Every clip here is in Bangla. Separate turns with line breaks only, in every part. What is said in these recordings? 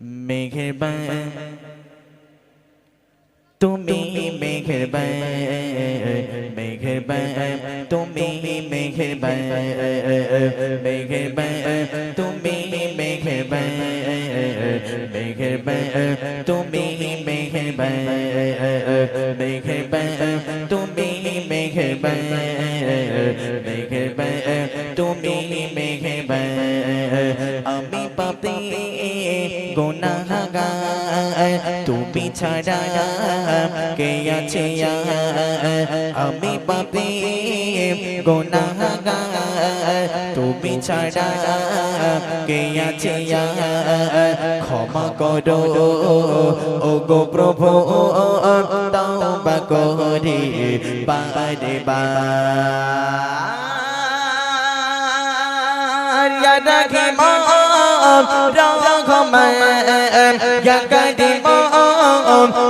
মেঘেরবান তুমি মেঘেরবান মেঘেরবান তুমি মেঘেরবান মেঘেরবান তুমি মেঘেরবান মেঘেরবান তুমি মেঘেরবান মেঘেরবান তুমি মেঘেরবান মেঘেরবান তুমি মেঘেরবান আমি পাপী গুনাহগার তুমি ছাড়া কে আছে আমি পাপী গুনাহগার তুমি ছাড়া কে আছে ক্ষমা করো ও গো প্রভু তওবা করি বারে বার ইয়া রাহিম রহমান ইয়া কারীম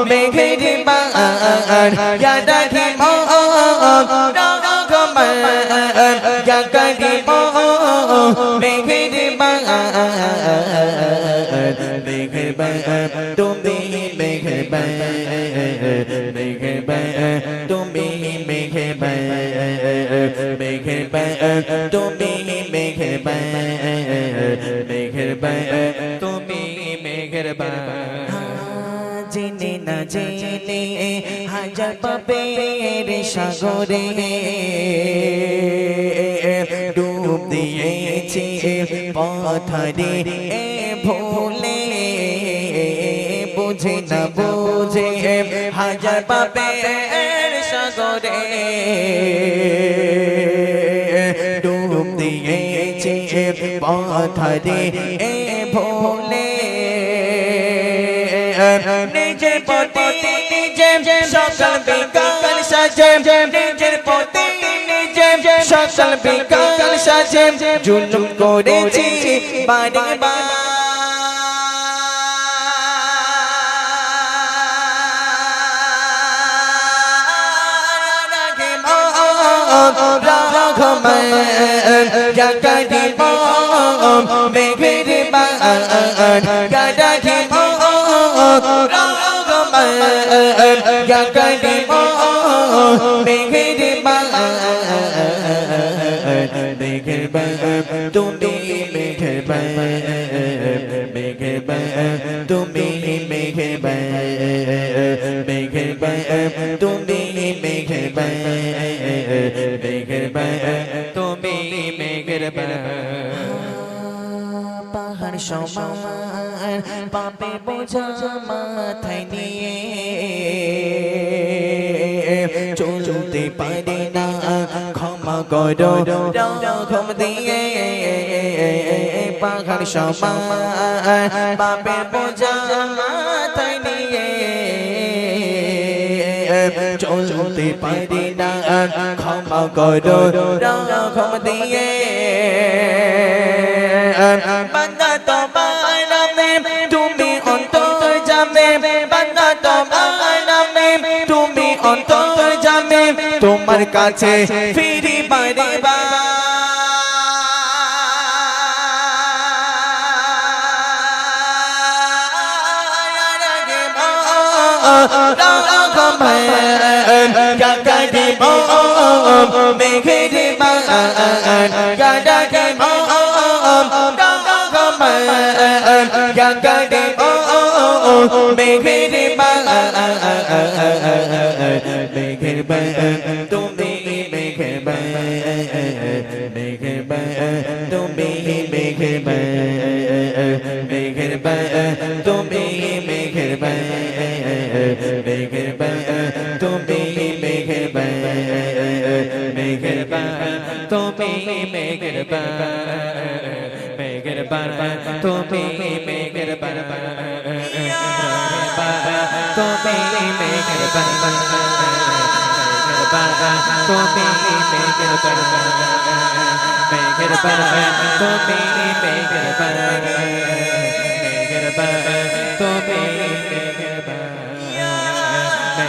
মেঘেরবান ইয়া রাহিম রহমান ইয়া কারীম মেঘেরবান মেঘেরবান তুমি মেঘেরবান মেঘেরবান তুমি মেঘেরবান মেঘেরবান তুমি মেঘেরবান মেঘেরবান তুমি মেঘেরবান জেনে না জেনে হাজার পাপের সাগরে ডুব দিয়েছি পথরে ভুলে বুঝে না বুঝে হাজার পাপের সাগরে ডুব দিয়েছি পথরে ভুলে নিজের পথে নিজে সকাল বিকাল সাজে নিজের পথে নিজে সকাল বিকাল সাজে জুলুম করেছি বারে বার রহমান ইয়া কারীম মেঘেরবান ইয়া রাহিম রহমান ইয়া কারীম মেঘেরবান মেঘেরবান তুমি মেঘেরবান মেঘেরবান তুমি মেঘেরবান মেঘেরবান তুমি মেঘেরবান মেঘেরবান তুমি মেঘেরবান পাহাড় সমান পাপে বোঝা মাথায় নিয়ে চলতে পারি না ক্ষমা করো রহম দিয়ে পাহাড় সমান পাপে বোঝা মাথায় নিয়ে চলতে পারি না ক্ষমা করো রহম দিয়ে বান্দা তোমার নামে তুমি অন্তর জামে বান্দা তোমার নামে তুমি অন্তর জামে তোমার কাছে ফিরি বারে বার রহমান ইয়া কারীম মেঘেরবান ইয়া রাহিম রহমান ইয়া কারীম মেঘেরবান মেঘেরবান তুমি মেঘেরবান মেঘেরবান তুমি মেঘেরবান মেঘেরবান তুমি মেঘেরবান মেঘেরবান তুমি মেঘেরবান মেঘেরবান তুমি মেঘেরবান মেঘেরবান তুমি মেঘেরবান তুমি মেঘেরবান তুমি মেঘেরবান মেঘেরবান তুমি মেঘেরবান মেঘেরবান তুমি মেঘেরবান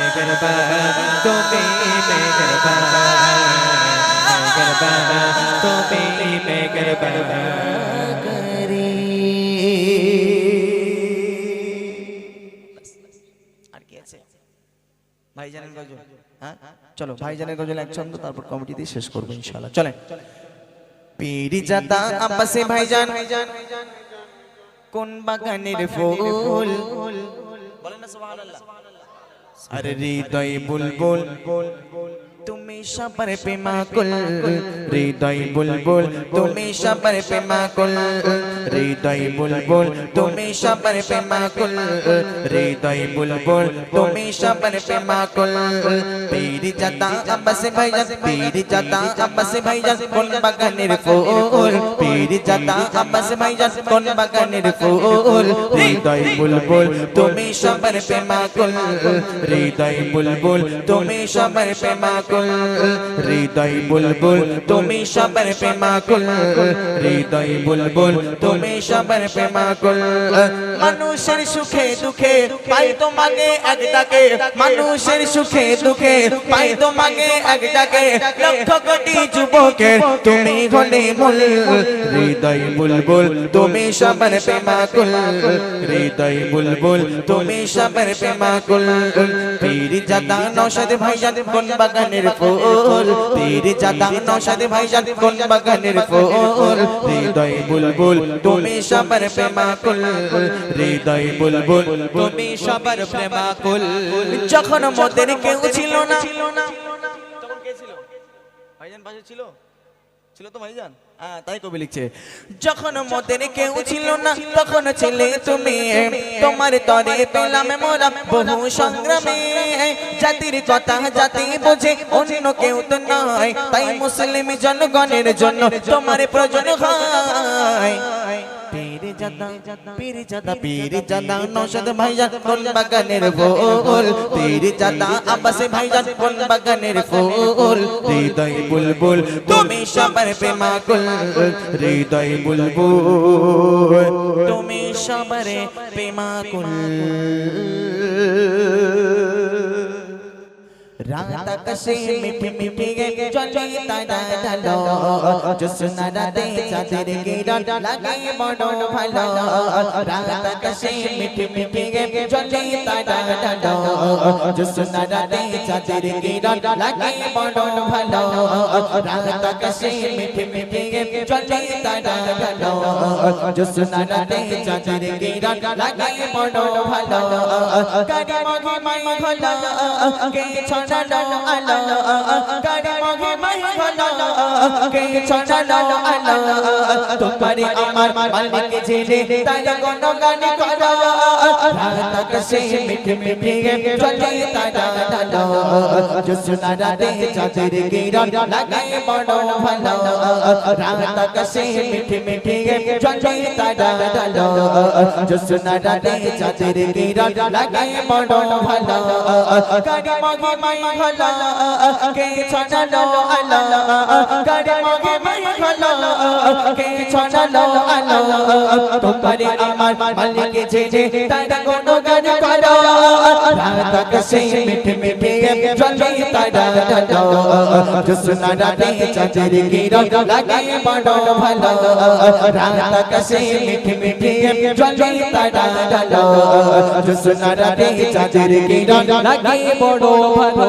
মেঘেরবান তুমি মেঘেরবান মেঘেরবান তুমি মেঘেরবান করি
ভাইজানের গজল, হ্যাঁ চলো ভাইজানের গজল এক ছন্দ, তারপর কমিটি দিয়ে শেষ করবো ইনশাআল্লাহ। চলেন। পীরজাদা আব্বাসে ভাইজান কোন বাগানের ফুল, বলেন না সুবহানাল্লাহ। আরে হৃদয় বুলবুল তুমি সবার প্রেমাকুল, হৃদয় বুলবুল তুমি সবার প্রেমাকুল, হৃদয় বুলবুল তুমি সবার প্রেমাকুল, হৃদয় বুলবুল তুমি সবার প্রেমাকুল। পীরজাদা আব্বাসে ভাইজান, পীরজাদা আব্বাসে ভাইজান কোন বাগানের ফুল, পীরজাদা আব্বাসে ভাইজান কোন বাগানের ফুল, হৃদয় বুলবুল তুমি সবার প্রেমাকুল, হৃদয় বুলবুল তুমি সবার প্রেমাকুল, হৃদয় বুলবুল তুমি সবার প্রেমাকুল, হৃদয় বুলবুল তুমি সবার প্রেমাকুল। মানুষের সুখে দুঃখে পাই তোমাকে এক ডাকে, মানুষের সুখে দুঃখে পাই তোমাকে এক ডাকে, লক্ষ কোটি যুবকের তুমি হলে মূল, হৃদয় বুলবুল তুমি সবার প্রেমাকুল, হৃদয় বুলবুল তুমি সবার প্রেমাকুল। পীরজাদা নওশাদ ভাইজান কোন বাগানের ফুল, পীরজাদা নওশাদ ভাইজান কোন বাগানের ফুল, হৃদয় বুলবুল তুমি সবার প্রেমাকুল, হৃদয় বুলবুল তুমি সবার প্রেমাকুল। যখন মোদের কেউ ছিল না, তখন কে ছিল? ভাইজান পাশে ছিল, ছিল তো ভাইজান? হ্যাঁ তাই কবি লিখছে, যখন মোদের কেউ ছিল না তখন ছিলে তুমি, তোমার তরে পেলাম মোরা বহু সংগ্রামে, জাতির কথা জাতি বোঝে অন্য কেউ তো নয়, তাই মুসলিম জনগণের জন্য তোমার প্রয়োজন হয়। পীরজাদা পীরজাদা পীরজাদা নওশাদ ভাইজান কোন বাগানের ফুল, পীরজাদা আব্বাসে ভাইজান কোন বাগানের ফুল, হৃদয় বুলবুল তুমি সবার প্রেমাকুল, হৃদয় বুলবুল তুমি সবার প্রেমাকুল। রাত আকাশে মিঠে মিঠে চলে তারা ঢালো, জ্যোৎস্না রাতে চাঁদের কিরণ লাগে বড় ভালো, রাত আকাশে মিঠে মিঠে চলে তারা ঢালো, জ্যোৎস্না রাতে চাঁদের কিরণ লাগে বড় ভালো, রাত আকাশে মিঠে মিঠে চলে তারা ঢালো, জ্যোৎস্না রাতে চাঁদের কিরণ লাগে বড় ভালো। গাড়ি মগে মাই হলো কে ছড়ালো আলো, গাড়ি মগে মাই হলো কে ছড়ালো আলো, তোমারে আমার মালিক জেনে তাই গুণগান করো, রাত আকাশে মিঠে মিঠে চলে তারা ঢালো, জ্যোৎস্না রাতে চাঁদের কিরণ লাগে বড় ভালো, রাত আকাশে মিঠে মিঠে চলে তারা ঢালো, জ্যোৎস্না রাতে চাঁদের কিরণ লাগে বড় ভালো। গাড়ি মগে মাই হলো কে ছড়ালো আলো, গাড়ি মগে মাই হলো কে ছড়ালো আলো, তোমারে আমার মালিক জেনে তারা গুণগান করো, রাত আকাশে মিঠে মিঠে চলে তারা ঢালো, জ্যোৎস্না রাতে চাঁদের কিরণ লাগে বড় ভালো, রাত আকাশে মিঠে মিঠে চলে তারা ঢালো, জ্যোৎস্না রাতে চাঁদের কিরণ লাগে বড় ভালো।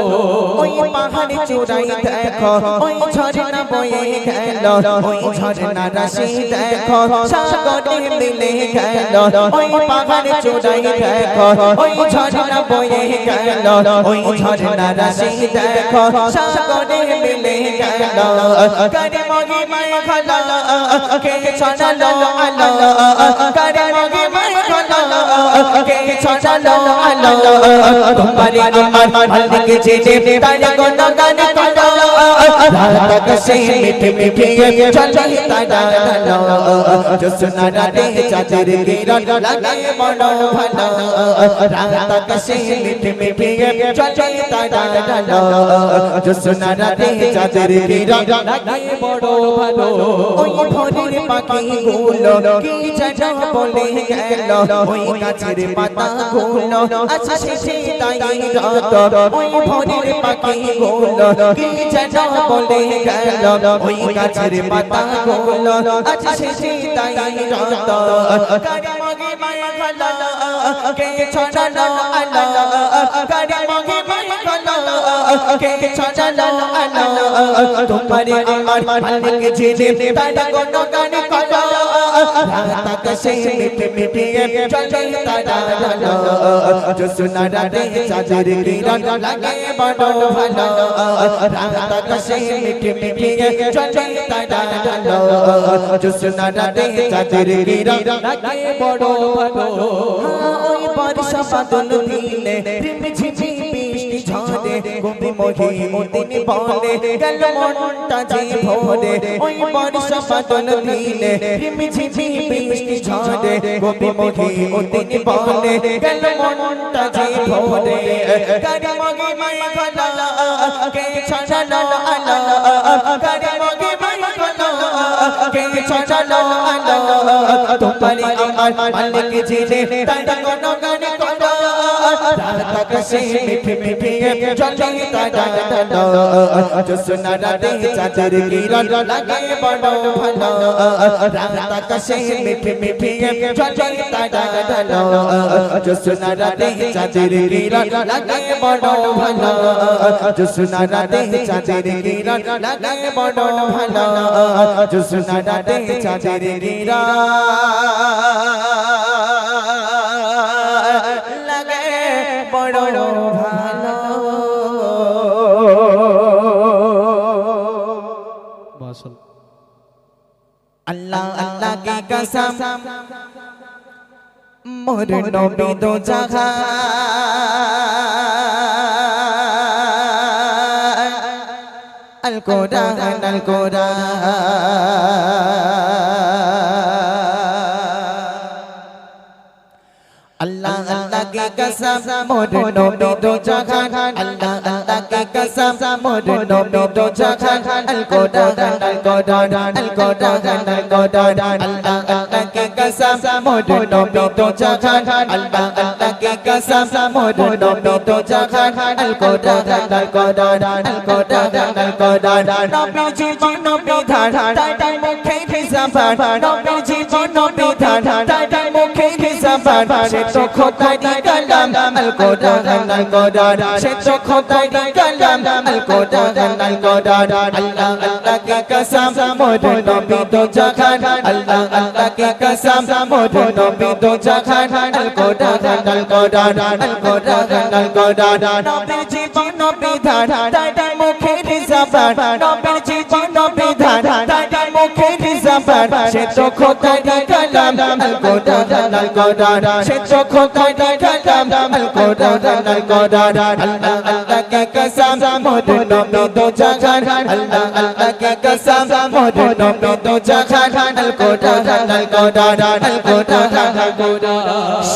ওই পাহাড়ে চূড়াই দেখো ওই ঝর্ণা বয়ে গেল, ওই ঝর্ণা রাশি দেখো সাগরে মিলে গেল, ওই পাহাড়ে চূড়াই দেখো ওই ঝর্ণা বয়ে গেল, ওই ঝর্ণা রাশি দেখো সাগরে মিলে গেল, গাড়ি মগে মাই হলো কে ছড়ালো আলো, গাড়ি মগে মাই হলো কে ছড়ালো আলো, তোমারে আমার মালিক জেনে তাই গুণগান করো, রাত আকাশে মিঠে মিঠে চলে তারা ঢালো, জ্যোৎস্না রাতে চাঁদের কিরণ লাগে বড় ভালো, রাত আকাশে মিঠে মিঠে চলে তারা ঢালো, জ্যোৎস্না রাতে চাঁদের কিরণ লাগে বড় ভালো। ওই ভোরের পাখিগুলো কি যেন বলে গেল, ওই গাছের পাতাগুলো আছে সে তাই রত, ওই ভোরের পাখিগুলো কি যেন বলে গেল, ওই গাছের পাতাগুলো আছে সে তাই রত, গাড়ি মগে মাই হলো কে ছড়ালো আলো, গাড়ি মগে মাই হলো কে ছড়ালো আলো তোমারে আমার মালিক যিনি তার গুণগান করো রাত আকাশে মিটি মিটি চলে তারা ঢালো জোছনা রাতে চাঁদের কিরণ লাগে বড় ভালো রাত আকাশে মিটি মিটি চলে তারা ঢালো জোছনা রাতে চাঁদের কিরণ লাগে বড় ভালো ওই বর্ষা বাদল দিলে ঝিমঝিম বৃষ্টি ঝরে কবি মহি ওদিন বলে গেল মনটা যে ভরে ওই বর্ষা বাদল দিলে ঝিমঝিম বৃষ্টি ঝরে কবি মহি ওদিন বলে গেল মনটা যে ভরে গাড়ি মগে মাই গলা কে ছড়ালো আলো গাড়ি মগে মাই গলা কে ছড়ালো আলো তোমারে আমার মালিক যিনি তার গুণগান করো রাত আকাশে মিঠি মিঠি চলে তারা ঢালো জোছনা রাতে চাঁদের কিরণ লাগে বড় ভালো রাত আকাশে মিঠি মিঠি চলে তারা ঢালো জোছনা রাতে চাঁদের কিরণ লাগে বড় ভালো জোছনা রাতে চাঁদের কিরণ লাগে বড় ভালো জোছনা রাতে চাঁদের কিরণ লাগে বড় ভালো আল্লাহ আল্লাহ কি কসম মোর নবী দো জাহান আল কোরআন আল কোরআন अल्लाह अल्लाह की कसम मोर नबी दो जहान अल्लाह अल्लाह की कसम मोर नबी दो जहान अल कुरान अल कुरान अल कुरान अल कुरान अल्लाह अल्लाह की कसम मोर नबी दो जहान अल्लाह अल्लाह की कसम मोर नबी दो जहान अल कुरान अल कुरान अल कुरान अल कुरान नबी जीवन विधान ताई मुखे की जबान नबी जीवन विधान ताई मुखे की जबान से খোদারি কালাম আল কোরআন আল কোরআন সে তো খোদারি কালাম আল কোরআন আল কোরআন আল্লাহ আল্লাহ কি কসম মোর নবী দো জাহান আল্লাহ আল্লাহ কি কসম মোর নবী দো জাহান আল কোরআন আল কোরআন আল কোরআন আল কোরআন নবীর জীবন বিধান তাই মুখের জবান নবীর জীবন বিধান তাই মুখের জবান সে তো খোদারি কালাম আল কোরআন আল কোরআন সে তো খোদারি কালাম আল কোরআন আল কোরআন আল্লাহ আল্লাহ কি কসম মোর নবী দো জাহান আল্লাহ আল্লাহ কি কসম মোর নবী দো জাহান আল কোরআন আল কোরআন আল কোরআন আল কোরআন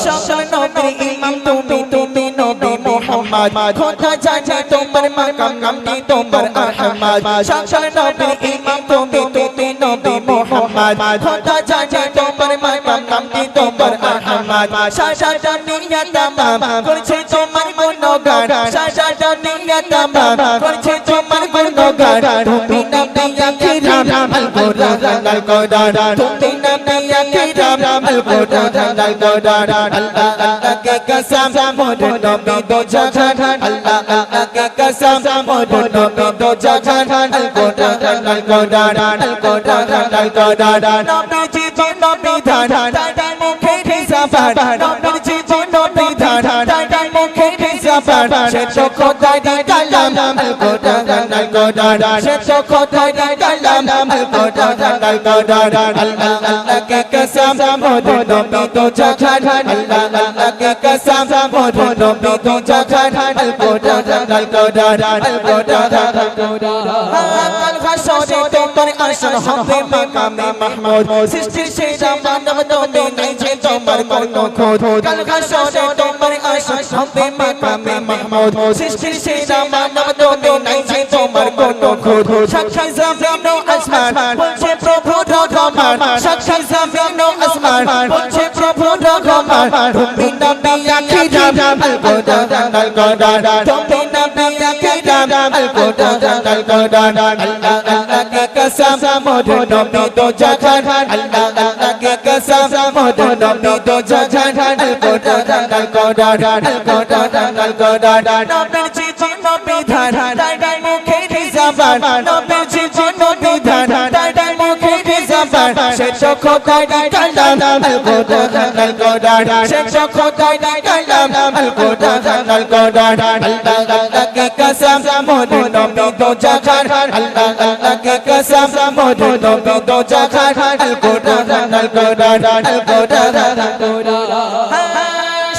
সব নবীর ইমাম তুমি তুমি নবী মুহাম্মদ খোদা জানে তোমার মাকাম নামটি তোমার আহমদ সব নবীর ইমাম তুমি তুমি নবী মুহাম্মদ খোদা জানে তোমার মাকাম নামটি তোমার আহমদ সারা দুনিয়া তামাম করছে তোমার গুণগান সারা দুনিয়া তামাম করছে তোমার গুণগান তুমি নবী আকরাম আল কোরআন আল কোরআন তুমি নবী আকরাম আল কোরআন আল কোরআন আল্লাহ আল্লাহ কি কসম মোর নবী দো জাহান আল্লাহ আল্লাহ কি কসম মোর নবী দো জাহান আল কোরআন আল কোরআন আল কোরআন আল কোরআন নবী জীবন বিধান তাই মুখের জবান নবীর জীবন বিধান তাই মুখের জবান সে তো খোদারি কালাম আল কোরআন আল কোরআন সে তো খোদারি কালাম আল কোরআন আল কোরআন আল্লাহ আল্লাহ কি কসম মোর নবী দো জাহান আল্লাহ আল্লাহ কি কসম মোর নবী দো জাহান আল কোরআন আল কোরআন আল কোরআন আল কোরআন কাল হাসরে তোমার আসর হবে মাকামে মাহমুদ সৃষ্টির সেরা মানব তুমি নাই যে তোমার কোনো খোদ কাল হাসরে তোমার আসর হবে মাকামে মাহমুদ সৃষ্টির সেরা মানব তুমি নাই যে তোমার কোনো খোদ সাক্ষী জমিন ও আসমান বলছে প্রভু রহমান সাক্ষী জমিন ও আসমান বলছে প্রভু রহমান তুমি নবী আকরাম আল কোরআন আল কোরআন তুমি নবী আকরাম আল কোরআন আল কোরআন আল্লাহ আল্লাহ কি কসম মোর নবী দো জাহান আল্লাহ আল্লাহ কি কসম মোর নবী দো জাহান আল কোরআন আল কোরআন আল কোরআন আল কোরআন নবীর জীবন বিধান তার মুখের জবান নবীর জীবন বিধান তার মুখের জবান সে তো খোদার কালাম আল কোরআন আল কোরআন সে তো খোদার কালাম আল কোরআন আল কোরআন আল্লাহ আল্লাহ की कसम मोर नबी दो जहान अल्लाह अल्लाह की कसम मोर नबी दो जहान अल कुरान अल कुरान अल कुरान अल कुरान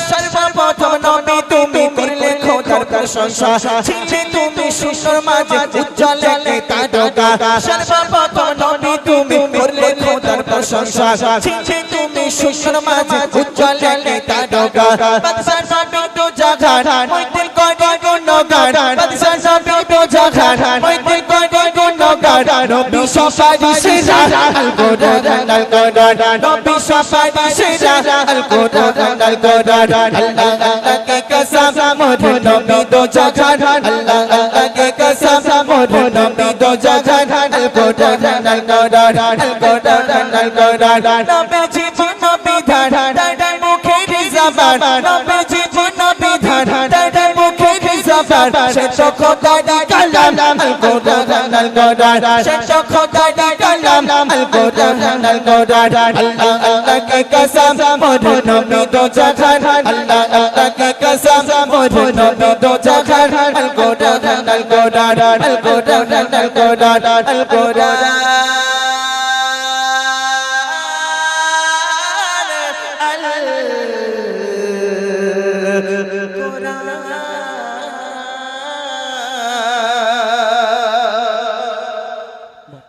सर्वप्रथम नबी তুমি করলে খোদার প্রশংসা ছিলে তুমি সুন্দর মাঝে উজ্জ্বল এক তারকা সর্বপ্রথম নবী তুমি করলে খোদার প্রশংসা ছিলে তুমি সুন্দর মাঝে উজ্জ্বল এক তারকা বাদশা নবী দো জাহান ওই দিল করে গুণগান বাদশা নবী দো জাহান ওই দিল করে গুণগান নবী সফারি সেরা আল কুরআন আল কুরআন নবী সফারি সেরা আল কুরআন আল কুরআন আল্লাহ अल्लाह की कसम मोर नबी दो जहान अल्लाह अल्लाह की कसम मोर नबी दो जहान अल कुरान अल कुरान अल कुरान अल कुरान नबी जीवन विधान तार मुखेर जबान नबी जीवन विधान तार मुखेर जबान से तो खुदार कलाम अल कुरान अल कुरान से तो खुदार कलाम अल कुरान अल कुरान अल्लाह अल्लाह की कसम मोर नबी दो जहान अल्लाह अल्लाह की कसम मोर नबी दो जहान अल कुरान अल कुरान अल कुरान अल कुरान अल कुरान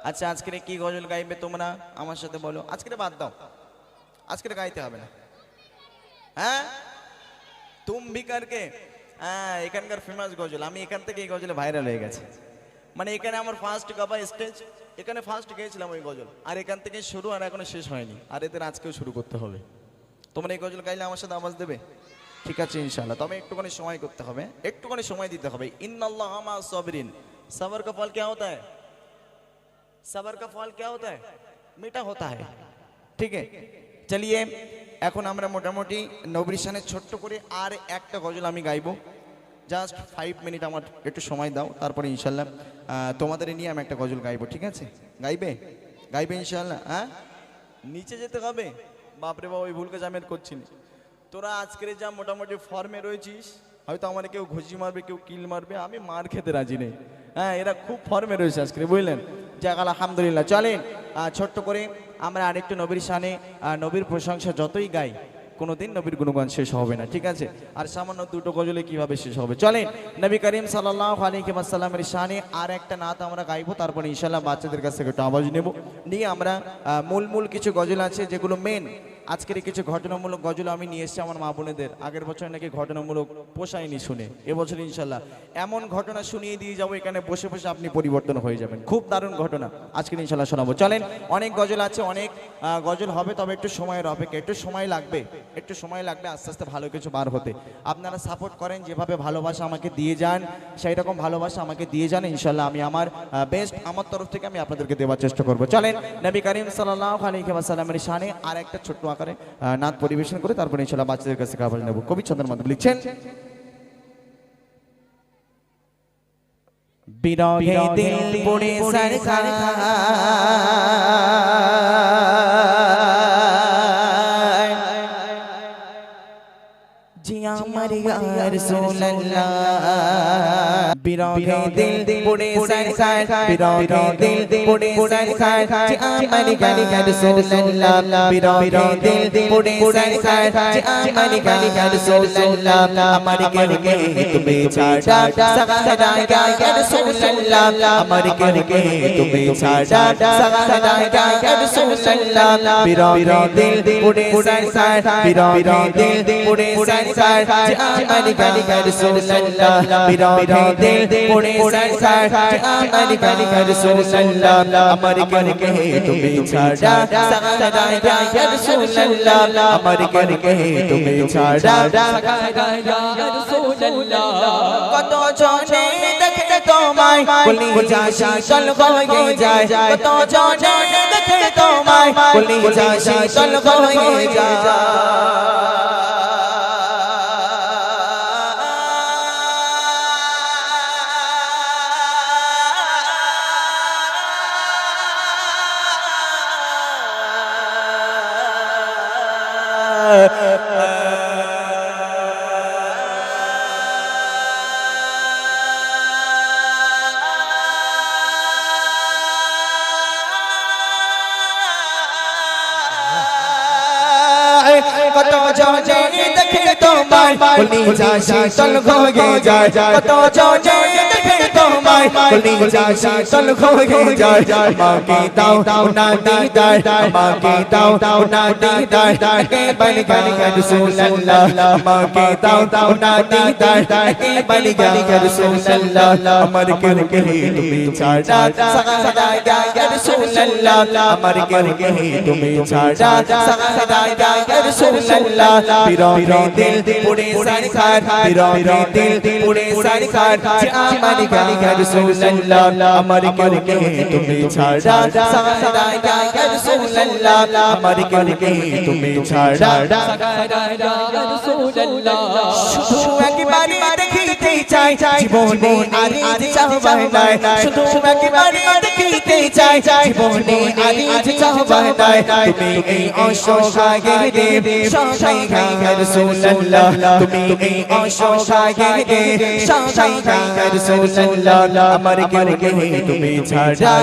আচ্ছা আজকে কি গজল গাইবে তোমরা আমার সাথে বলো আজকে বাদ দাও আজকে গাইতে হবে না হ্যাঁ তুম ভি করকে হ্যাঁ এখানকার ফেমাস গজল আমি এখান থেকে এই গজলে ভাইরাল হয়ে গেছে মানে এখানে আমার ফার্স্ট গাবা স্টেজ এখানে ফার্স্ট গেয়েছিলাম ওই গজল আর এখান থেকে শুরু আর এখনো শেষ হয়নি আর এদের আজকেও শুরু করতে হবে তোমরা এই গজল গাইলে আমার সাথে আওয়াজ দেবে ঠিক আছে ইনশাআল্লাহ তবে একটুখানি সময় করতে হবে একটুখানি সময় দিতে হবে ইন্নাল্লাহ মা সাবরিন सबर का फल क्या होता है सबर का फल क्या होता है मीठा होता है ठीक है चलिए এখন আমরা মোটামুটি নবীর শানে ছোট্ট করে আর একটা গজল আমি গাইবো জাস্ট 5 মিনিট আমার একটু সময় দাও তারপরে ইনশাআল্লাহ তোমাদের নিয়ে আমি একটা গজল গাইবো ঠিক আছে গাইবে গাইবে ইনশাআল্লাহ হ্যাঁ নিচে যেতে হবে বাপ রে বাপ ওই ভুলকে জামের করছিস তোরা আজকের যা মোটামুটি ফর্মে রয়েছিস হয়তো আমার কেউ ঘুষি মারবে কেউ কিল মারবে আমি মার খেতে রাজি নেই হ্যাঁ এরা খুব ফর্মে রয়েছে আজকে বুঝলেন যাক আলহামদুলিল্লাহ চলেন ছোট্ট করে আমরা আরেকটু নবীর শানে নবীর প্রশংসা যতই গাই কোনোদিন নবীর গুণগান শেষ হবে না ঠিক আছে আর সামান্য দুটো গজলে কিভাবে শেষ হবে চলেন নবী করিম সাল্লাল্লাহু আলাইহি ওয়াসাল্লামের শানে আর একটা নাত আমরা গাইবো তারপরে ইনশাআল্লাহ বাচ্চাদের কাছ থেকে একটু আওয়াজ নেব নিয়ে আমরা মূল কিছু গজল আছে যেগুলো মেন আজকের কিছু ঘটনামূলক গজল আমি নিয়ে এসেছি আমার মা বোনেদের আগের বছর নাকি ঘটনামূলক পোষায়নি শুনে এবছর ইনশাআল্লাহ এমন ঘটনা শুনিয়ে দিয়ে যাবো এখানে বসে বসে আপনি পরিবর্তন হয়ে যাবেন খুব দারুণ ঘটনা আজকে ইনশাআল্লাহ শোনাবো চলেন অনেক গজল আছে অনেক গজল হবে তবে একটু সময়ের অপেক্ষা একটু সময় লাগবে আস্তে আস্তে ভালো কিছু বার হতে আপনারা সাপোর্ট করেন যেভাবে ভালোবাসা আমাকে দিয়ে যান সেই রকম ভালোবাসা আমাকে দিয়ে যান ইনশাআল্লাহ আমি আমার বেস্ট আমার তরফ থেকে আমি আপনাদেরকে দেওয়ার চেষ্টা করব চলেন নবী করিম সাল্লাল্লাহু আলাইহি ওয়াসাল্লামের শানে আর একটা ছোট্ট আকারে নাত পরিবেশন করে তারপরে ইনশাআল্লাহ বাচ্চাদের কাছে আওয়াজ নেব কবি চন্দ্রের মাধ্যমে লিখছেন বিরহে দিল পড়ে সরকার জিয়া মারিয়া রাসূলুল্লাহ বিরহে দিল পড়ে সরকার বিরহে দিল পড়ে সরকার জিয়া মারিয়া রাসূলুল্লাহ বিরহে দিল পড়ে সরকার জিয়া মারিয়া রাসূলুল্লাহ আমার কে তুমি ছাড়া সাহারা ইয়া রাসূলুল্লাহ আমার কে তুমি ছাড়া সাহারা ইয়া রাসূলুল্লাহ বিরহে দিল পড়ে সরকার বিরহে দিল পড়ে সরকার জিয়া মারিয়া রাসূলুল্লাহ বিরহে দিল পড়ে সরকার জিয়া মারিয়া রাসূলুল্লাহ আমার কে তুমি ছাড়া সাহারা ইয়া রাসূলুল্লাহ আমার কে তুমি ছাড়া সাহারা ইয়া রাসূলুল্লাহ কত জনে দেখে তোমায় কলি যাশি চল হয়ে যায় কত জনে দেখে তোমায় কলি যাশি চল হয়ে যায় কত জনে দেখে তোমায় কলিজা শীতল হয়ে যায় কত জনে দেখে তোমায় কলিজা শীতল হয়ে যায় আমাকে দাও না দিদার আমাকে দাও না দিদার একেবারে গালিগা রাসূলুল্লাহ আমাকে দাও না দিদার একেবারে গালিগা রাসূলুল্লাহ আমার কেউ কহে তুমি ছাড়া সাদা ইয়া রাসূলুল্লাহ আমার কেউ কহে তুমি ছাড়া সাদা ইয়া রাসূলুল্লাহ পিরো দিল পুরে সারখার পিরো দিল পুরে সারখার আমার গালিগা রাসূলুল্লাহ আমার কেউ কহে তুমি ছাড়া সাদা ইয়া রাসূলুল্লাহ আমার কেউ কহে তুমি ছাড়া সাদা ইয়া রাসূলুল্লাহ শুধু একবারই দেখিতে চাই জীবনে আর চাওয়াই নাই শুধু একবারই দেখিতে চাই জীবনে আর চাওয়াই নাই তুমি এই অসহায় দেব সহায় রাসূলুল্লাহ তুমি এই অসহায় দেব সহায় রাসূলুল্লাহ আমার কেউ কহে তুমি ছাড়া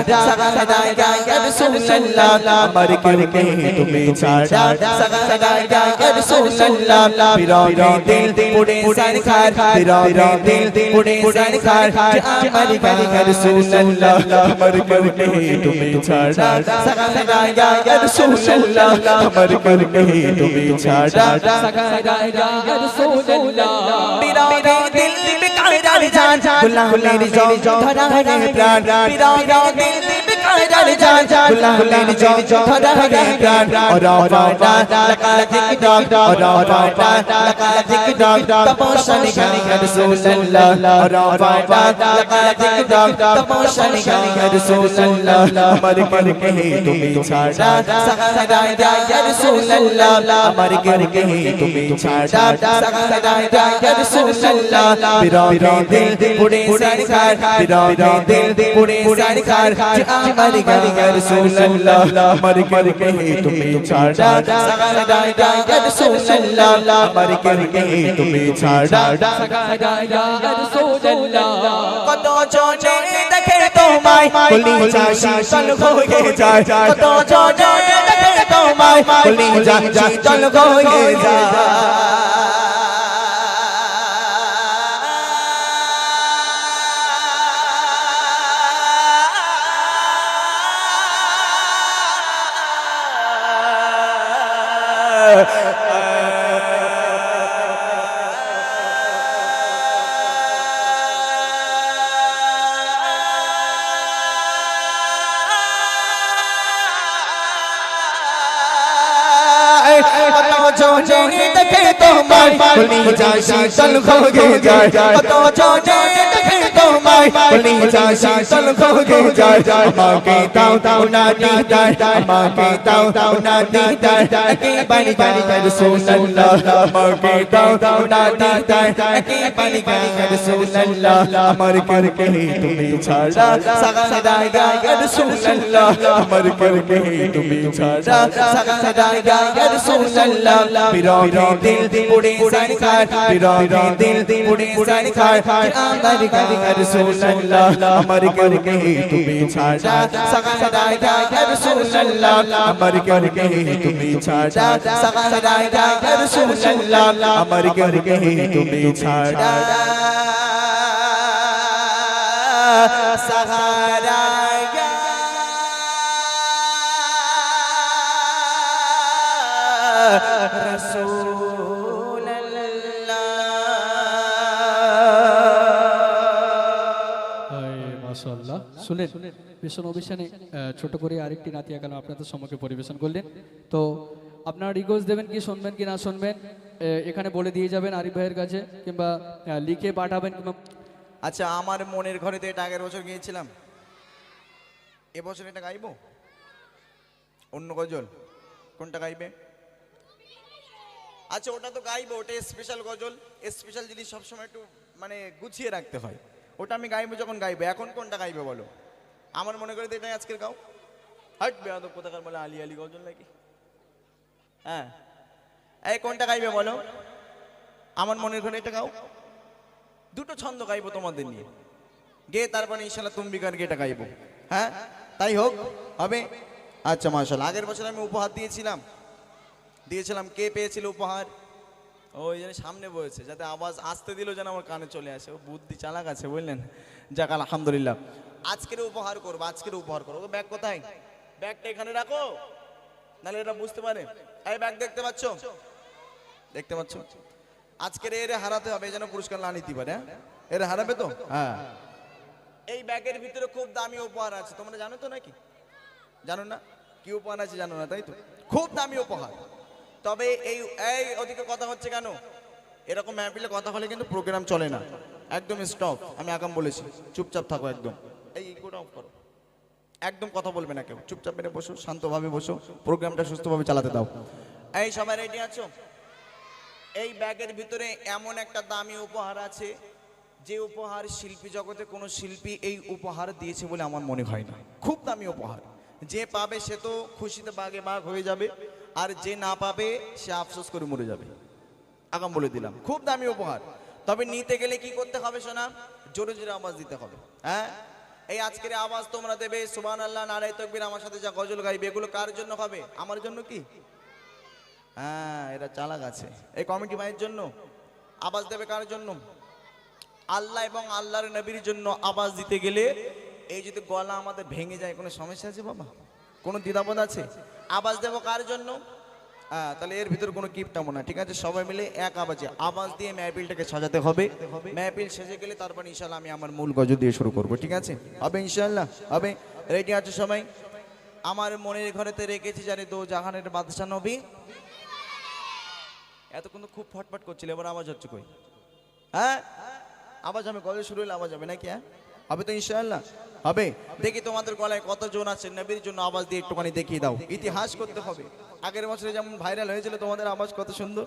সাদা ইয়া রাসূলুল্লাহ আমার কেউ কহে তুমি ছাড়া সাদা ইয়া রাসূলুল্লাহ পিরো দিল পুরে সারখার পিরো দিল পুরে সারখার আমার গালিগা রাসূলুল্লাহ আমার কেউ কহে তুমি ছাড়া সাদা ইয়া রাসূলুল্লাহ আমার কেউ কহে তুমি ছাড়া সাদা ইয়া রাসূলুল্লাহ পিরো দিল বিকারার জান গুলামের জয় ধরা রে প্রাণ পিরো দিল বিকারার জান গুলামের জয় ধরা রে প্রাণ ওরা লাগা জিক ডগ ওরা লাগা জিক ডগ তপস্যানি গালিগা রাসূলুল্লাহ ওরা লাগা জিক ডগ তপস্যানি গালিগা রাসূলুল্লাহ আমার কেউ কহে তুমি ছাড়া সাদা ইয়া রাসূলুল্লাহ আমার কেউ কহে তুমি ছাড়া সাদা ইয়া রাসূলুল্লাহ পিরো দিল পুরে সারখার পিরো দিল পুরে সারখার আমার গালিগা রাসূলুল্লাহ আমার কেউ কহে তুমি ছাড়া সাদা ইয়া রাসূলুল্লাহ আমার কেউ কহে তুমি ছাড়া সাদা ইয়া রাসূলুল্লাহ কত জনে দেখে তোমায় কলিজা শীতল হয়ে যায় কত জনে দেখে তোমায় কলিজা শীতল হয়ে যায় জনে দেখে তোমায় কলিজা শীতল হয়ে যায় কত জনে দেখে তোমায় কলিজা শীতল হয়ে যায় আমাকে দাও না দিদার আমাকে দাও না দিদার একেবারে গালিগা রাসূলুল্লাহ আমাকে দাও না দিদার একেবারে গালিগা রাসূলুল্লাহ আমার কেউ কহে তুমি ছাড়া সাদা ইয়া রাসূলুল্লাহ আমার কেউ কহে তুমি ছাড়া সাদা ইয়া রাসূলুল্লাহ পিরো দিল পুরে সারখার পিরো দিল পুরে সারখার আমার গালিগা রাসূলুল্লাহ আমার কেউ কহে তুমি ছাড়া সাদা ইয়া রাসূলুল্লাহ আমার কেউ কহে তুমি ছাড়া সাদা ইয়া রাসূলুল্লাহ আমার কেউ কহে তুমি ছাড়া সাহারা
মাশাআল্লাহ শুনেন ভীষণ অভিশানে ছোট করে আরেকটি নাতিয়া কালাম আপনাদের সম্মুখে পরিবেশন করলেন তো আপনারা রিকোয়েস্ট দেবেন কি শুনবেন কি না শুনবেন এখানে বলে দিয়ে যাবেন আরিফ ভাইয়ের কাছে কিংবা লিখে পাঠাবেন কিংবা
আচ্ছা আমার মনের ঘরেতে এটা আগের বছর গিয়েছিলাম এবছর এটা গাইবো অন্য গজল কোনটা গাইবে আচ্ছা ওটা তো গাইবো ওটা স্পেশাল গজল স্পেশাল জিনিস সবসময় একটু মানে গুছিয়ে রাখতে হয় ওটা আমি গাইবো যখন গাইবো এখন কোনটা গাইবে বলো আমার মনে করে এটাই আজকের গাও হট বেয়াদব কোথাকার বলে আলি আলি গজল নাকি হ্যাঁ এই কোনটা গাইবে বলো আমার মনের ঘরে এটা গাও দুটো ছন্দ গাইবো তোমাদের নিয়ে গে তারপরে ইনশাআল্লাহ তুম্বিকার গেটা গাইবো হ্যাঁ তাই হোক হবে আচ্ছা মাশাআল্লাহ আগের বছর আমি উপহার দিয়েছিলাম
দিয়েছিলাম, কে পেয়েছিল উপহার? ওই জন্য সামনে বসেছে, যাতে আওয়াজ আসতে দিল যেন আমার কানে চলে আসে। ও বুদ্ধি চালাক আছে, বুঝলেন? যাক আলহামদুলিল্লাহ। আজকের উপহার করবো, আজকের উপহার করবো। ও ব্যাগ কোথায়? ব্যাগটা এখানে রাখো, নাহলে এটা বুঝতে পারে। এই ব্যাগ দেখতে পাচ্ছ? দেখতে পাচ্ছ? আজকের এরে হারাতে হবে যেন পুরস্কার না নিতে পারে। হ্যাঁ, এরে হারাবে তো। হ্যাঁ, এই ব্যাগের ভিতরে খুব দামি উপহার আছে, তোমরা জানো তো নাকি? জানো না কি উপহার আছে? জানো না, তাই তো? খুব দামি উপহার। তবে এই এই ওদিকে কথা হচ্ছে কেন? এরকম মেহফিলে কথা হলে কিন্তু প্রোগ্রাম চলে না, একদম স্টপ। আমি আগাম বলেছি, চুপচাপ থাকো একদম। এই ইকোটা অফ করো, একদম কথা বলবে না কেউ, চুপচাপ মেরে বসো, শান্তভাবে বসো, প্রোগ্রামটা সুস্থভাবে চালাতে দাও। এই সবাই রেডি আছো? এই ব্যাগের ভিতরে এমন একটা দামি উপহার আছে, যে উপহার শিল্পী জগতে কোনো শিল্পী এই উপহার দিয়েছে বলে আমার মনে হয় না। খুব দামি উপহার, যে পাবে সে তো খুশিতে বাগে বাগ হয়ে যাবে, আর যে না পাবে সে আফসোস করে মরে যাবে। আগাম বলে দিলাম, খুব দামি উপহার। তবে নিতে গেলে কি করতে হবে শোনা? জোরে জোরে আওয়াজ দিতে হবে। হ্যাঁ, এই আজকের আওয়াজ তোমরা দেবে সুবহানাল্লাহ, নারায়ে তাকবীর, আমার সাথে যা গজল গাইবে, এগুলো কার জন্য হবে? আমার জন্য কি? হ্যাঁ, এরা চালাক আছে। এই কমিটি ভাইয়ের জন্য আওয়াজ দেবে। কার জন্য? আল্লাহ এবং আল্লাহর নবীর জন্য আওয়াজ দিতে গেলে এই যদি গলা আমাদের ভেঙে যায়, কোনো সমস্যা আছে বাবা? কোনো দ্বিধাবোধ আছে? আওয়াজ দেবো কার জন্য? হ্যাঁ, তাহলে এর ভিতরে কোনো কিপটামো না, ঠিক আছে? সবাই মিলে এক আওয়াজে আওয়াজ দিয়ে মেহফিলটাকে সাজাতে হবে। মেহফিল সেজে গেলে তারপর ইনশাল্লাহ আমি আমার মূল গজল দিয়ে শুরু করব, ঠিক আছে? হবে ইনশাল্লাহ, হবে। রেডি আছো সবাই? আমার মনের ঘরেতে রেখেছি জানি দো জাহানের বাদশা নবী। এতক্ষণ তো খুব ফটফট করছিল, এবার আওয়াজ হচ্ছে কই? হ্যাঁ, আওয়াজ হবে, গজল শুরু হলে আওয়াজ হবে নাকি? হ্যাঁ, হবে তো ইনশাআল্লাহ, হবে। দেখি তোমাদের গলায় কত জন আছে, নবীর জন্য আওয়াজ দিয়ে একটুখানি দেখিয়ে দাও। ইতিহাস করতে হবে। আগের বছরে যেমন ভাইরাল হয়েছিল তোমাদের আওয়াজ কত সুন্দর।